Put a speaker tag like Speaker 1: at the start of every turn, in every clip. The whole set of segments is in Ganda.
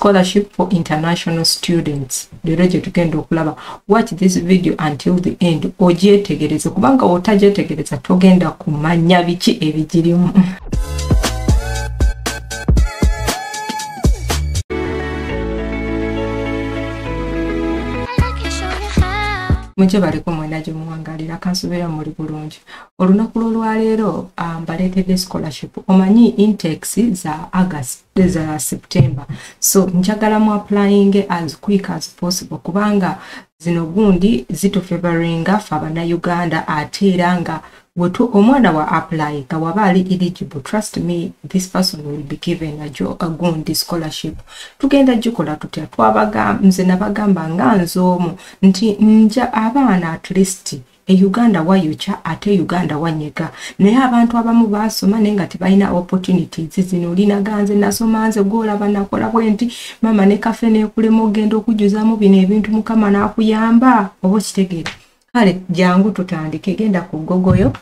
Speaker 1: Scholarship for International Students. Leero tugenda okulaba. Watch this video until the end. Ogyetegereze kubanga otagyetegereza togenda kumanya biki ebigirimu. Muje baliko mwena gye muwangalira kansobeera muri bulungi. Olunaku lwaleero mbaleetedde scholarship. Omanyi intakes za August za September. So njagala mu applying as quick as possible kubanga zino gundi zito favoringa fabana Uganda ate era nga wetu omwana wa apply ka wabali eligible. Trust me, this person will be given a gundi scholarship. Tugenda jikola tutya nze nabagamba nga nzoomu nti nja abaana at least Uganda wayucha ate Uganda wanyega naye abantu abamu basoma nenga tebalina opportunities zino lina ganze nasoma nze golaba nakola bwenti mama ne kafe ne kulema ogenda okujuzaamu bino ebintu mukama nakuyamba obo kitegere kale jangu tutandike genda ku gogoyo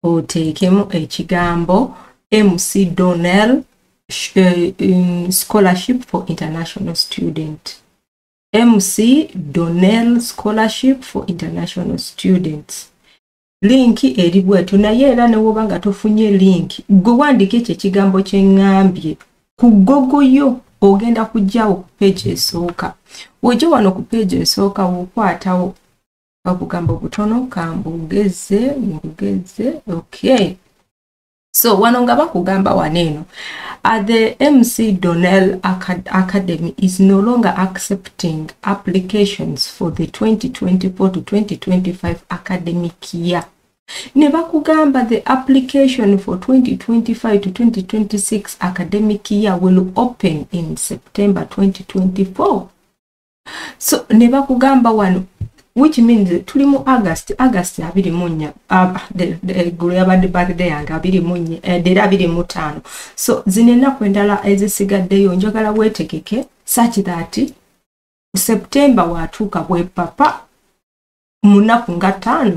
Speaker 1: oteekemu ekigambo McDonnell Scholarship for International Students. McDonnell Scholarship for International Students. Link eri bwetu naye era ne woba nga tofunye link gwe wandike ekyo ekigambo kye ngambye ku gogoyo ogenda kujjawo ku page esooka. Wojja wano ku page esooka wokwatawo obugambo butono kambugeze ngugeze. Okay, so wano nga bakugamba waneeno the McDonnell Academy is no longer accepting applications for the 2024 to 2025 academic year. Ne bakugamba the application for 2025 to 2026 academic year will open in September 2024. So ne bakugamba wano, which means tulimu August 24 the global birthday yanga 25. So zinena kwendala ezisigaddeyo njagala wetekeke such that September watuuka bwe papa munaku nga 5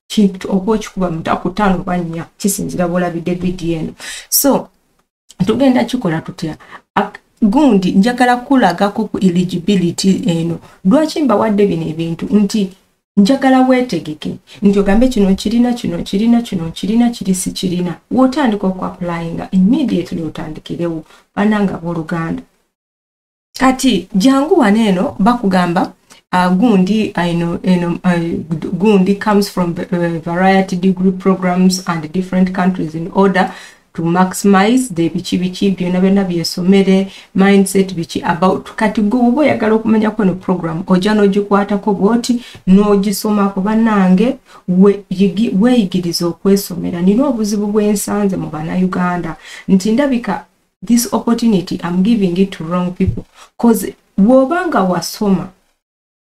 Speaker 1: kintu okwokuba mutaku 5 banya kisinzira bolabide video eno. So tugenda kikola tutya gundi njagala kulagako ku eligibility eno. Lwaki mbawadde bino ebintu nti njagala wetegeke nti ogambe kino kirina kiri si kirina wotandika ku applying immediately otandikirewo bananga boluganda. Kati jangu waneeno bakugamba gundi gundi comes from variety degree programs and different countries in order to maximize the bichi byona byesomere mindset bichi about kati go yagala okumanya ko no program ojano gikwata ko boti no gisoma ko banange weyigiriza okwesomera nino obuzibu bwensanze mu bana Uganda nti ndabika this opportunity I'm giving it to wrong people cause wobanga wasoma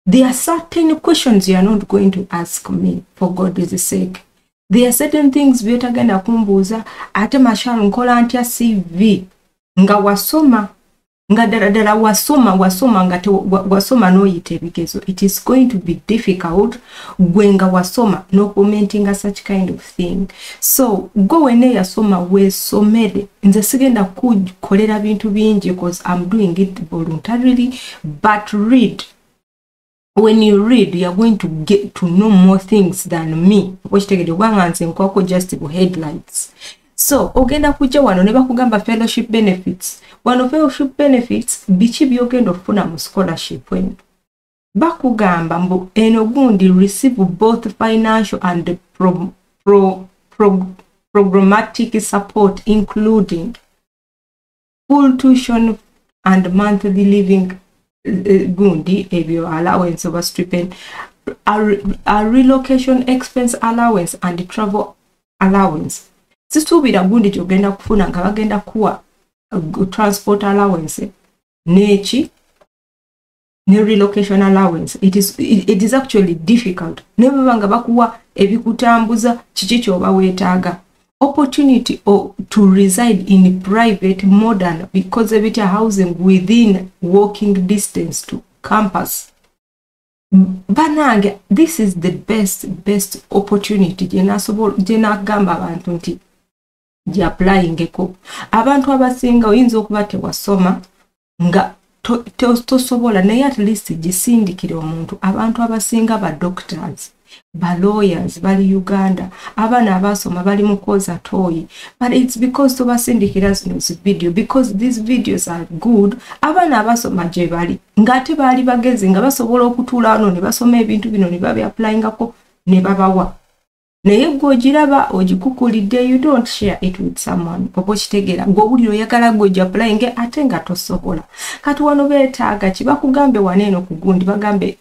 Speaker 1: there are certain questions you are not going to ask me for God's sake. There are certain things byotagenda kumbuza ate mashalo nkola antya CV nga wasoma nga dala wasoma nga wasoma no yitebigezo. It is going to be difficult gwenga wasoma no commenting such kind of thing. So go wene yasoma we somere nze sigenda kukolera bintu bingi because I'm doing it voluntarily, but read. When you read, you are going to get to know more things than me. Watch take the one answer nkoko just headlights. So, ogenda kuja wano ne bakugamba fellowship benefits. Wano fellowship benefits bichi byogenda ofuna mu scholarship when bakugamba mbu eno gundi receive both financial and programmatic support including full tuition and monthly living gundi ebyo allowance over stipend, a relocation expense allowance and travel allowance. Situbira gundi kyogenda kufuna nga bagenda kuwa transport allowance nechi ne relocation allowance. It is actually difficult. Nebanga bakuwa ebikutambuza kiki kyoba weetaaga. Opportunity to reside in private modern because of it housing within walking distance to campus. Banange, this is the best opportunity jena gamba abantu nti applying eko abantu abasinga oyinza okuba tewasoma nga tosobola naye at least gisindikire omuntu abantu abasinga ba doctors ba lawyers bali Uganda abana abasoma bali mu koza toyi but it's because tubasindikira zino video because these videos are good abana abasoma je bali ngate bali bagezi nga basobola okutula ano ne basoma ebintu bino ne babe applyingako ne babawa naye gojiraba ogikukulidde you don't share it with someone popo kitegera ng'owulira oyagala goja applying ate nga tosobola kati wano beetaaga kibakugambe waneeno ku gundi bagambe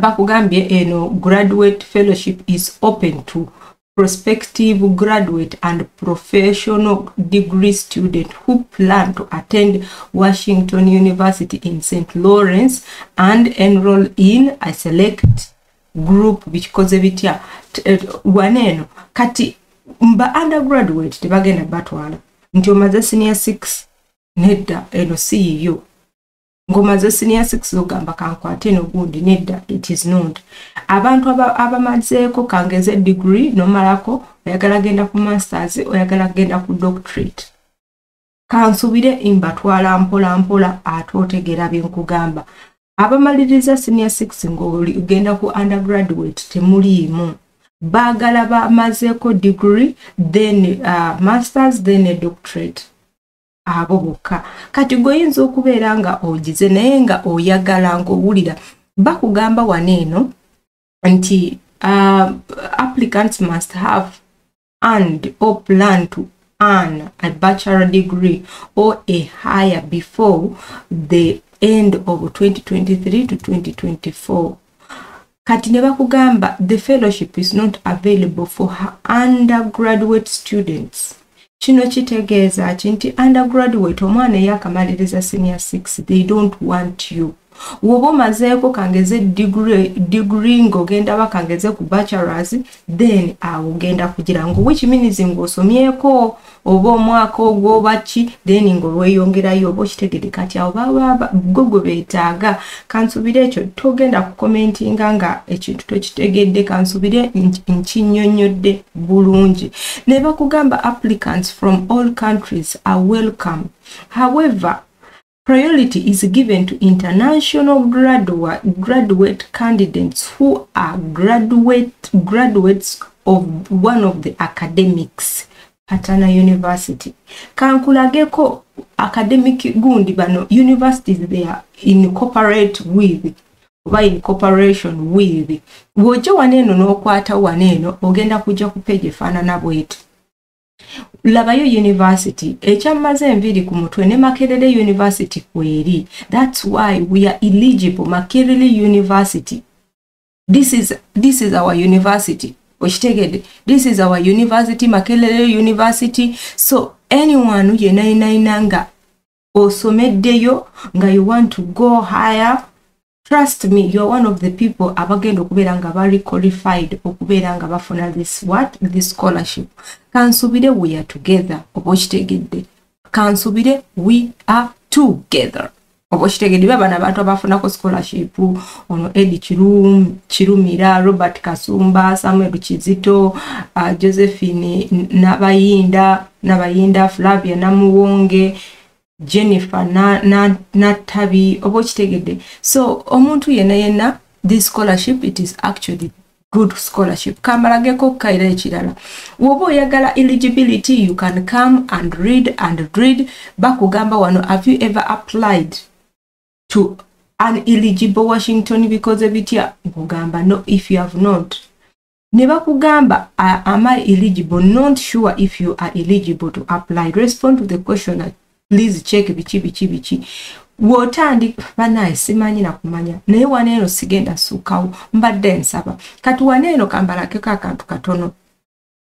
Speaker 1: bakugambye eno graduate fellowship is open to prospective graduate and professional degree student who plan to attend Washington University in St. Lawrence and enroll in a select group bikoze bitya waneno kati mba undergraduate tebagenda batwala nti omaze senior 6 nedda eno CEO ngomaze senior 6 ogamba kankwate no gundi nedda it is not abantu abamazeeko kangeze degree nomalako oyagala genda ku masters oyagala genda ku doctorate kansubire imbatwala mpola atotegera byenkugamba abamaliriza senior 6 ngoli ugenda ku undergraduate temuliimu bagala bamazeeko degree then masters then a doctorate abo bokka kati goyinza okubeera nga ogize naye nga oyagala ng'owulira bakugamba waneeno nti applicants must have earned or plan to earn a bachelor degree or a higher before the end of 2023 to 2024. Kati ne bakugamba the fellowship is not available for undergraduate students. Kino kitegeeza nti undergraduate omwana yakamaliriza senior 6 they don't want you. Wobo mazeeko kangeze degree ngogenda bakangeze ku bachelors then agenda kugira ngo which means ngosomyeko oba omwaka ogwo bachi then ngolweyongerayo obo kitegede kati abo baba gogo betaaga kansubire ekyo togenda ku commentinga nga ekintu tokitegedde kansubire nkinyonyodde bulungi ne bakugamba applicants from all countries are welcome. However, priority is given to international graduate candidates who are graduates of one of the academics at an university. Kankulageko academic gundi bano universities they are incorporate with by incorporation with wojo waneno n'okwata waneno ogenda kujja ku page efaanana bwetu. Labayo University ekyamaze enviri ku mutwe ne Makerere University kweri. That's why we are eligible. Makerere University, this is our university. Oshitegede, this is our university, Makerere University. So anyone who yenainanga osomeddeyo nga you want to go higher, trust me, you are one of the people abagenda okubeera nga bari qualified okubeera nga bafuna this scholarship. Kansubire we are together. Obochitegedde. Kansubire we are together. Obochitegedde babana abantu abafuna ko scholarship ono Edi Kirumira, Robert Kasumba, Samuel Kizito, Josephine Nabayinda, Flavia Namuwonge, Jennifer Natabi obochitegedde. So omuntu yena this scholarship it is actually good scholarship. Kamalageko kaira ekirala. Wobo yagala eligibility you can come and read bakugamba wano have you ever applied to an eligible Washington because of it kugamba no if you have not. Never kugamba am I eligible? Not sure if you are eligible to apply. Respond to the question. Please check bichi. Wotandi banaye simanyi na kumanya naye waneeno sigenda sukawo mbadde nsaba kati waneeno kambalake kakantu katono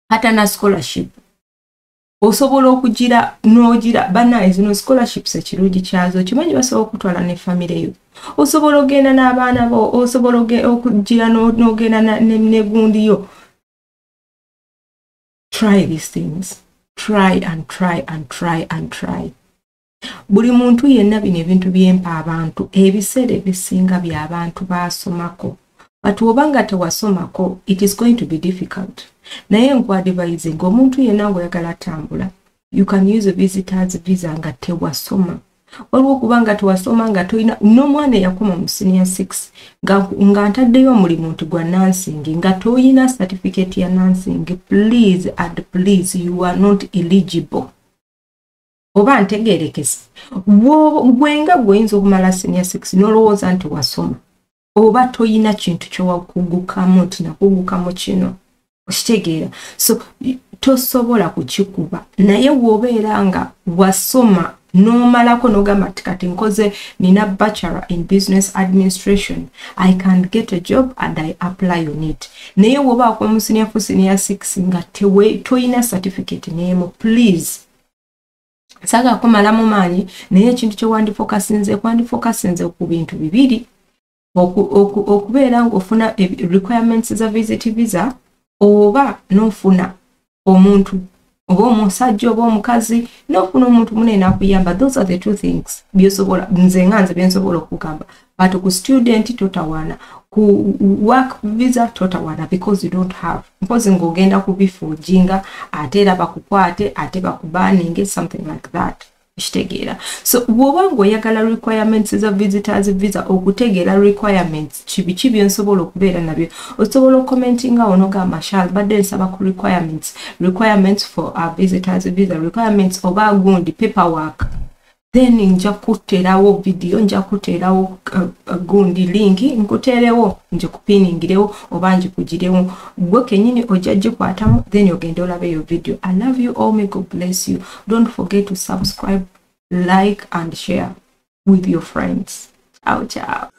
Speaker 1: hata na scholarship osobola okugira nogira banaye zino scholarships ekirungi kyazo kimanyi basobola okutwala ne family yo osobola ogenda n'abaana bo osobola okugira n'ogenda ne gundi yo. Try these things. Try. Buli muntu yenna bino ebintu byempa abantu ebiseera ebisinga by'abantu basomako bati obanga tewasomako it is going to be difficult. Naye nkwadvise ng'omuntu yenna ng'oyagala tambula you can use a visitor's visa nga tewasoma waliwo kubanga tuwasoma nga toyina n'omwana eyakoma mu senior 6 nga ntaddeyo omulimu nti gwa nursing nga toyina certificate ya nursing, please and please, you are not eligible. Oba ntegeerekese bwenga bw'oyinza okumala senior 6 n'olowooza nti wasoma oba toyina kintu kyowakugukamu nti nakugukamu kino okitegeera, so tosobola kukikuba. Naye bw'obeera nga wasoma n'omalako n'ogamba kati nkoze nina bachelor in business administration, I can get a job and I apply on it. Naye bw'obaako mu senior 6 nga toyina certificate n'emu, please saga kumalamu maanyi, naye ekintu kye wandifokasinze ku bintu bibiri. Okubeera ng'ofuna requirements za visit visa oba n'ofuna omuntu oba omusajja oba omukazi n'ofuna omuntu munene akuyamba. Those are the two things byosobola nze byensobola okugamba. But ku student totawana, ku work visa totawana, because you don't have. Mpozi ng'ogenda kubifuujinga ate era bakukwate ate bakubaninge, something like that. Kitegeera. So bw'oba ng'oyagala requirements za visitors visa, okutegeera requirements kibi by'onsobola okubeera nabyo, osobola commentinga onogamba Shal badde nsaba ku requirements for our visitors visa, requirements oba gundi paperwork. Then nja kuteerawo video, nja kuteerawo gundi link, nkuteerewo nje kupiningirewo oba nje kugirewo, gwe kenyini ojja gikwatamu, then ogenda olabe yo video. I love you all, may God bless you. Don't forget to subscribe, like and share with your friends. Ciao, ciao.